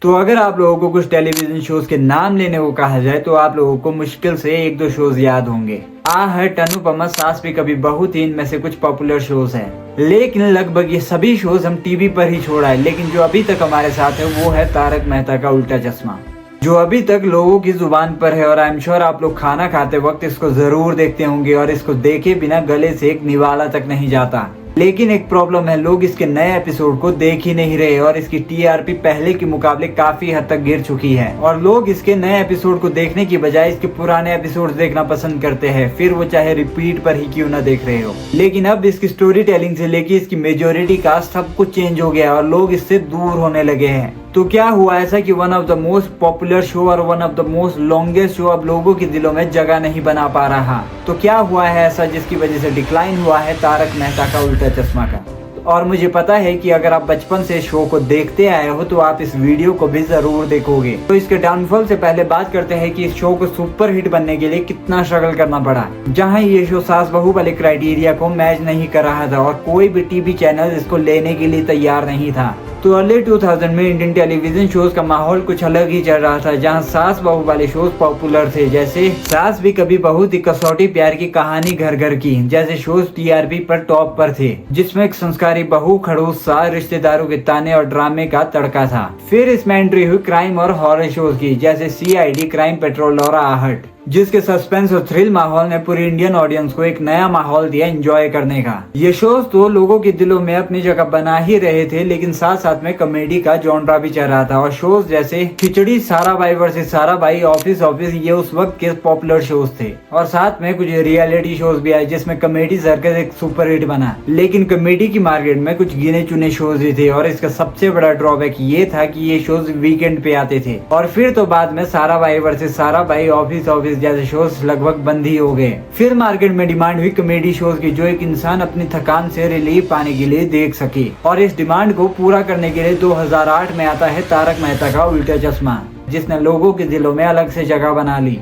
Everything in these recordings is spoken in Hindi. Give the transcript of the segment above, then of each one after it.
तो अगर आप लोगों को कुछ टेलीविजन शोज के नाम लेने को कहा जाए तो आप लोगों को मुश्किल से एक दो शोज याद होंगे। आहट, अनुपमा, सास भी कभी बहू थी, इनमें से कुछ पॉपुलर शोज हैं। लेकिन लगभग ये सभी शोज हम टीवी पर ही छोड़ा है। लेकिन जो अभी तक हमारे साथ है वो है तारक मेहता का उल्टा चश्मा, जो अभी तक लोगों की जुबान पर है। और आई एम श्योर आप लोग खाना खाते वक्त इसको जरूर देखते होंगे और इसको देखे बिना गले से एक निवाला तक नहीं जाता। लेकिन एक प्रॉब्लम है, लोग इसके नए एपिसोड को देख ही नहीं रहे और इसकी टीआरपी पहले के मुकाबले काफी हद तक गिर चुकी है। और लोग इसके नए एपिसोड को देखने की बजाय इसके पुराने एपिसोड देखना पसंद करते हैं, फिर वो चाहे रिपीट पर ही क्यों ना देख रहे हो। लेकिन अब इसकी स्टोरी टेलिंग से लेके इसकी मेजोरिटी कास्ट सब कुछ चेंज हो गया और लोग इससे दूर होने लगे हैं। तो क्या हुआ ऐसा कि one of the most popular show और one of the most longest show अब लोगों के दिलों में जगह नहीं बना पा रहा? तो क्या हुआ है ऐसा जिसकी वजह से डिक्लाइन हुआ है तारक मेहता का उल्टा चश्मा का? और मुझे पता है कि अगर आप बचपन से शो को देखते आए हो तो आप इस वीडियो को भी जरूर देखोगे। तो इसके डाउनफॉल से पहले बात करते हैं कि इस शो को सुपर हिट बनने के लिए कितना स्ट्रगल करना पड़ा। जहां ये शो सास बहू वाले क्राइटेरिया को मैच नहीं कर रहा था और कोई भी टीवी चैनल इसको लेने के लिए तैयार नहीं था। तो अर्ली 2000 में इंडियन टेलीविजन शोज का माहौल कुछ अलग ही चल रहा था, जहां सास बहू वाले शोज पॉपुलर थे, जैसे सास भी कभी बहू थी, कसौटी प्यार की कहानी, घर घर की जैसे शोज टीआरपी पर टॉप पर थे, जिसमें एक संस्कारी बहू, खड़ूस सास, रिश्तेदारों के ताने और ड्रामे का तड़का था। फिर इसमें एंट्री हुई क्राइम और हॉरर शोज की, जैसे सीआईडी, क्राइम पेट्रोल और आहट, जिसके सस्पेंस और थ्रिल माहौल ने पूरी इंडियन ऑडियंस को एक नया माहौल दिया एंजॉय करने का। ये शोज तो लोगों के दिलों में अपनी जगह बना ही रहे थे, लेकिन साथ साथ में कॉमेडी का जॉनरा भी चल रहा था। और शोज जैसे खिचड़ी, सारा भाई वर्सेस सारा भाई, ऑफिस ऑफिस, ये उस वक्त के पॉपुलर शोज थे। और साथ में कुछ रियलिटी शोज भी आए, जिसमें कॉमेडी सर्कस एक सुपर हिट बना। लेकिन कॉमेडी की मार्केट में कुछ गिने चुने शोज भी थे और इसका सबसे बड़ा ड्रॉबैक ये था कि ये शोज वीकेंड पे आते थे। और फिर तो बाद में सारा भाई वर्सेस सारा भाई, ऑफिस ऑफिस जैसे शोज लगभग बंद ही हो गए। फिर मार्केट में डिमांड हुई कॉमेडी शोज की, जो एक इंसान अपनी थकान से रिलीफ पाने के लिए देख सके। और इस डिमांड को पूरा करने के लिए 2008 में आता है तारक मेहता का उल्टा चश्मा, जिसने लोगों के दिलों में अलग से जगह बना ली।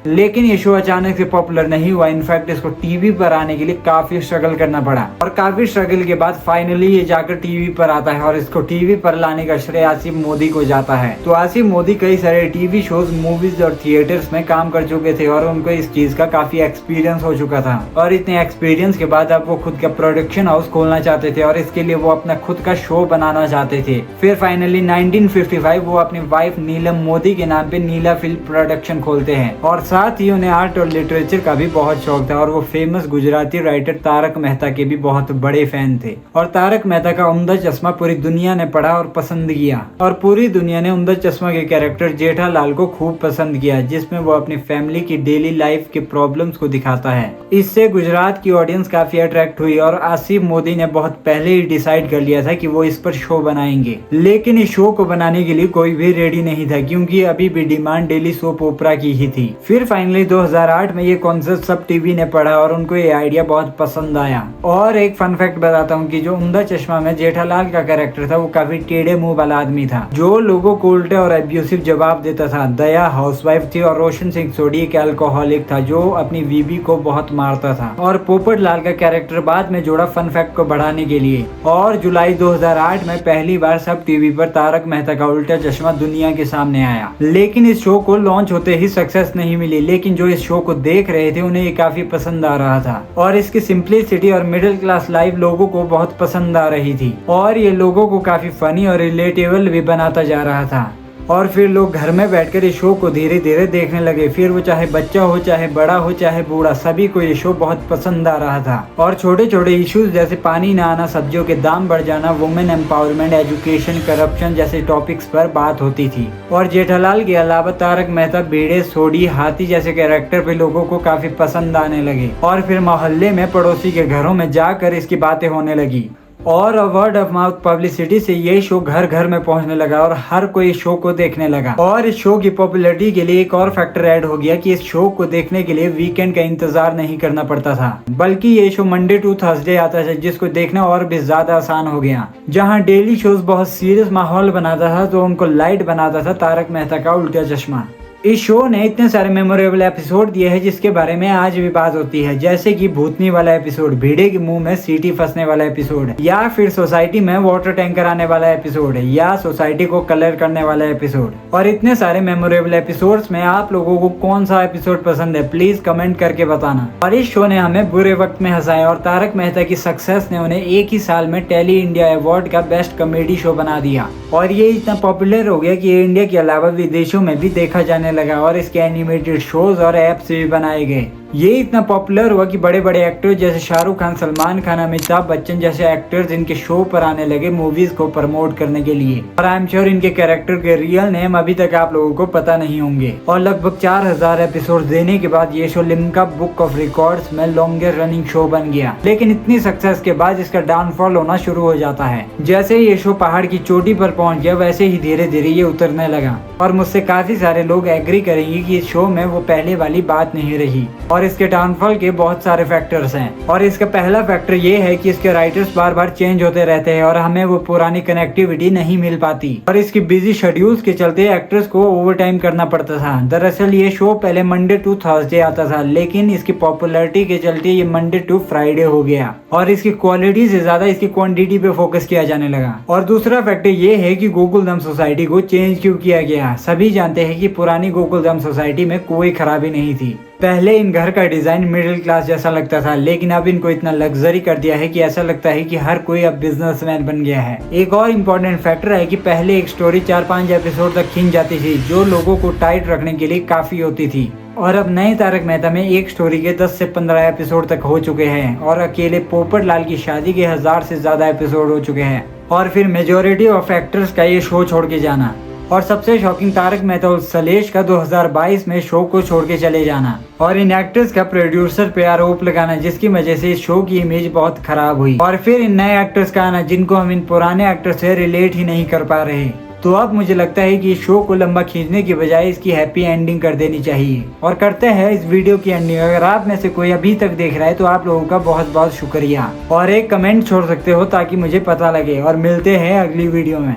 लेकिन ये शो अचानक से पॉपुलर नहीं हुआ। इनफैक्ट इसको टीवी पर आने के लिए काफी स्ट्रगल करना पड़ा और काफी स्ट्रगल के बाद फाइनली ये जाकर टीवी पर आता है। और इसको टीवी पर लाने का श्रेय आसिफ मोदी को जाता है। तो आसिफ मोदी कई सारे टीवी शोज, मूवीज और थिएटर्स में काम कर चुके थे और उनको इस चीज का काफी एक्सपीरियंस हो चुका था। और इतने एक्सपीरियंस के बाद अब वो खुद का प्रोडक्शन हाउस खोलना चाहते थे और इसके लिए वो अपना खुद का शो बनाना चाहते थे। फिर फाइनली 1955 वो अपनी वाइफ नीलम मोदी के नाम पे नीला फिल्म प्रोडक्शन खोलते हैं। और साथ ही उन्हें आर्ट और लिटरेचर का भी बहुत शौक था और वो फेमस गुजराती राइटर तारक मेहता के भी बहुत बड़े फैन थे। और तारक मेहता का उम्दा चश्मा पूरी दुनिया ने पढ़ा और पसंद किया। और पूरी दुनिया ने उम्दा चश्मा के कैरेक्टर जेठालाल को खूब पसंद किया, जिसमें वो अपनी फैमिली की डेली लाइफ के प्रॉब्लम्स को दिखाता है। इससे गुजरात की ऑडियंस काफी अट्रैक्ट हुई और आसिफ मोदी ने बहुत पहले ही डिसाइड कर लिया था कि वो इस पर शो बनाएंगे। लेकिन इस शो को बनाने के लिए कोई भी रेडी नहीं था, क्योंकि अभी भी डिमांड डेली सोप ओपरा की ही थी। फिर फाइनली 2008 में ये कॉन्सेप्ट सब टीवी ने पढ़ा और उनको ये आइडिया बहुत पसंद आया। और एक फन फैक्ट बताता हूँ कि जो उम्दा चश्मा में जेठालाल का कैरेक्टर था वो काफी टेढ़े मुंह वाला आदमी था, जो लोगों को उल्टे और एब्यूसिव जवाब देता था। दया हाउसवाइफ थी और रोशन सिंह सोडी एक अल्कोहलिक था, जो अपनी बीबी को बहुत मारता था। और पोपट लाल का कैरेक्टर बाद में जोड़ा फन फैक्ट को बढ़ाने के लिए। और जुलाई 2008 में पहली बार सब टीवी पर तारक मेहता का उल्टा चश्मा दुनिया के सामने आया। लेकिन इस शो को लॉन्च होते ही सक्सेस नहीं मिली, लेकिन जो इस शो को देख रहे थे उन्हें ये काफी पसंद आ रहा था। और इसकी सिंपलिसिटी और मिडिल क्लास लाइफ लोगों को बहुत पसंद आ रही थी और ये लोगों को काफी फनी और रिलेटेबल भी बनाता जा रहा था। और फिर लोग घर में बैठकर इस शो को धीरे धीरे देखने लगे। फिर वो चाहे बच्चा हो, चाहे बड़ा हो, चाहे बूढ़ा, सभी को ये शो बहुत पसंद आ रहा था। और छोटे छोटे इश्यूज जैसे पानी न आना, सब्जियों के दाम बढ़ जाना, वुमेन एम्पावरमेंट, एजुकेशन, करप्शन जैसे टॉपिक्स पर बात होती थी। और जेठालाल के अलावा तारक मेहता, भेड़े, सोडी, हाथी जैसे कैरेक्टर भी लोगों को काफी पसंद आने लगे। और फिर मोहल्ले में पड़ोसी के घरों में जाकर इसकी बातें होने लगी। और वर्ड ऑफ माउथ पब्लिसिटी से ये शो घर घर में पहुंचने लगा और हर कोई इस शो को देखने लगा। और इस शो की पॉपुलैरिटी के लिए एक और फैक्टर ऐड हो गया कि इस शो को देखने के लिए वीकेंड का इंतजार नहीं करना पड़ता था, बल्कि ये शो मंडे टू थर्सडे आता था, जिसको देखना और भी ज्यादा आसान हो गया। जहाँ डेली शोज बहुत सीरियस माहौल बनाता था तो उनको लाइट बनाता था तारक मेहता का उल्टा चश्मा। इस शो ने इतने सारे मेमोरेबल एपिसोड दिए हैं जिसके बारे में आज भी बात होती है, जैसे कि भूतनी वाला एपिसोड, भीड़े के मुंह में सीटी फंसने वाला एपिसोड, या फिर सोसाइटी में वाटर टैंकर आने वाला एपिसोड, या सोसाइटी को कलर करने वाला एपिसोड। और इतने सारे मेमोरेबल एपिसोड्स में आप लोगों को कौन सा एपिसोड पसंद है, प्लीज कमेंट करके बताना। और इस शो ने हमें बुरे वक्त में हंसाया और तारक मेहता की सक्सेस ने उन्हें एक ही साल में टेली इंडिया अवार्ड का बेस्ट कॉमेडी शो बना दिया। और ये इतना पॉपुलर हो गया कि ये इंडिया के अलावा विदेशों में भी देखा जाने लगा और इसके एनिमेटेड शोज और एप्स भी बनाए गए। ये इतना पॉपुलर हुआ कि बड़े बड़े एक्टर्स जैसे शाहरुख खान, सलमान खान, अमिताभ बच्चन जैसे एक्टर्स इनके शो पर आने लगे मूवीज को प्रमोट करने के लिए। और आई एम श्योर इनके कैरेक्टर के रियल नेम अभी तक आप लोगों को पता नहीं होंगे। और लगभग 4000 एपिसोड देने के बाद ये show Limca book of records में लॉन्गेस्ट रनिंग शो बन गया। लेकिन इतनी सक्सेस के बाद इसका डाउनफॉल होना शुरू हो जाता है। जैसे ये शो पहाड़ की चोटी पर पहुंच गया वैसे ही धीरे धीरे ये उतरने लगा। और मुझसे काफी सारे लोग एग्री करेंगे कि इस शो में वो पहले वाली बात नहीं रही। और इसके डाउनफॉल के बहुत सारे फैक्टर्स हैं। और इसका पहला फैक्टर ये है कि इसके राइटर्स बार बार चेंज होते रहते हैं और हमें वो पुरानी कनेक्टिविटी नहीं मिल पाती। और इसकी बिजी शेड्यूल्स के चलते एक्टर्स को ओवर टाइम करना पड़ता था। दरअसल ये शो पहले मंडे टू थर्सडे आता था, लेकिन इसकी पॉपुलैरिटी के चलते ये मंडे टू फ्राइडे हो गया और इसकी क्वालिटी से ज्यादा इसकी क्वांटिटी पे फोकस किया जाने लगा। और दूसरा फैक्टर ये है कि गोकुलधाम सोसाइटी को चेंज क्यों किया गया। सभी जानते हैं कि पुरानी गोकुलधाम सोसाइटी में कोई खराबी नहीं थी। पहले इन घर का डिजाइन मिडिल क्लास जैसा लगता था, लेकिन अब इनको इतना लग्जरी कर दिया है कि ऐसा लगता है कि हर कोई अब बिजनेसमैन बन गया है। एक और इम्पोर्टेंट फैक्टर है कि पहले एक स्टोरी 4-5 एपिसोड तक खींच जाती थी, जो लोगों को टाइट रखने के लिए काफी होती थी। और अब नए तारक मेहता में एक स्टोरी के 10 से 15 एपिसोड तक हो चुके हैं और अकेले पोपट लाल की शादी के 1000 से ज्यादा एपिसोड हो चुके हैं। और फिर मेजोरिटी ऑफ एक्टर्स का ये शो छोड़ के जाना। और सबसे शॉकिंग तारक मेहता और सलेश का 2022 में शो को छोड़ के चले जाना और इन एक्टर्स का प्रोड्यूसर पे आरोप लगाना, जिसकी वजह से इस शो की इमेज बहुत खराब हुई। और फिर इन नए एक्टर्स का आना जिनको हम इन पुराने एक्टर्स से रिलेट ही नहीं कर पा रहे। तो अब मुझे लगता है कि इस शो को लंबा खींचने की बजाय इसकी हैप्पी एंडिंग कर देनी चाहिए। और करते हैं इस वीडियो की एंडिंग। अगर आप में से कोई अभी तक देख रहा है तो आप लोगों का बहुत बहुत शुक्रिया। और एक कमेंट छोड़ सकते हो ताकि मुझे पता लगे। और मिलते हैं अगली वीडियो में।